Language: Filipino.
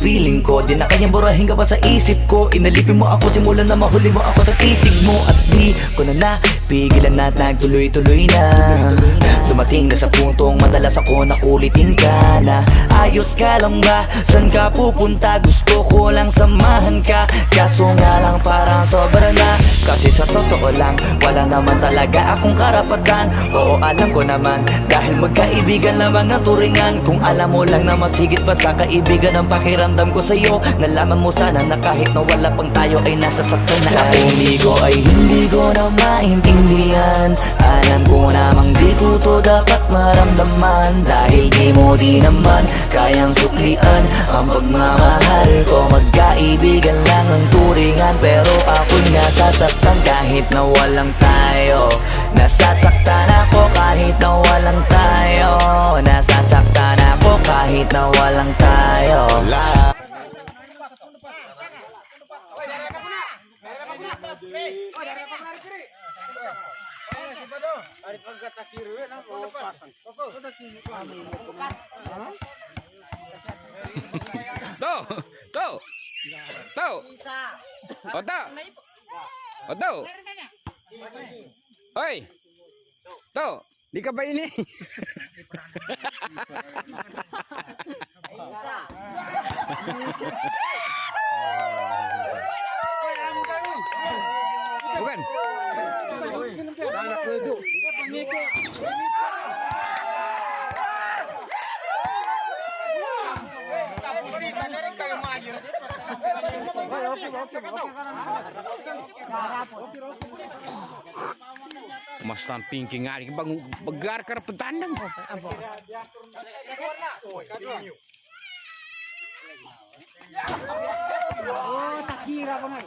feeling ko. Di na kayang burahin ka pa sa isip ko. Inalipin mo ako simulan na mahuli mo ako sa titig mo. At di ko na napigilan na nagtuloy-tuloy na. Dumating na sa puntong madalas ako nakulitin ka na. Ayos ka lang ba? San ka pupunta? Gusto ko lang samahan ka. Kaso nga lang parang sobra na. Kasi sa totoo lang wala naman talaga akong karapatan. Oo alam ko naman dahil magkaibigan lamang ang turingan. Kung alam mo lang na masigit pa sa kaibigan ang pakiramdam ko sa'yo. Nalaman mo sana na kahit na wala pang tayo ay nasasaktan na. Sa umigo ay hindi ko na maintindihan. Alam ko namang di ko to dapat maramdaman. Dahil di mo di naman kayang suklian ang pagmamahal ko. Magkaibigan lang ang turingan pero ako'y nasasaktan kahit na walang tayo. Nasasaktan ako kahit na walang tayo. Nasasaktan ako kahit na walang tayo. Tuh. Oto. Oi. Tuh, di ka ba ini? Bukan. Mas tamping kingali bang bagar petandang. Oh, tak kira ko na.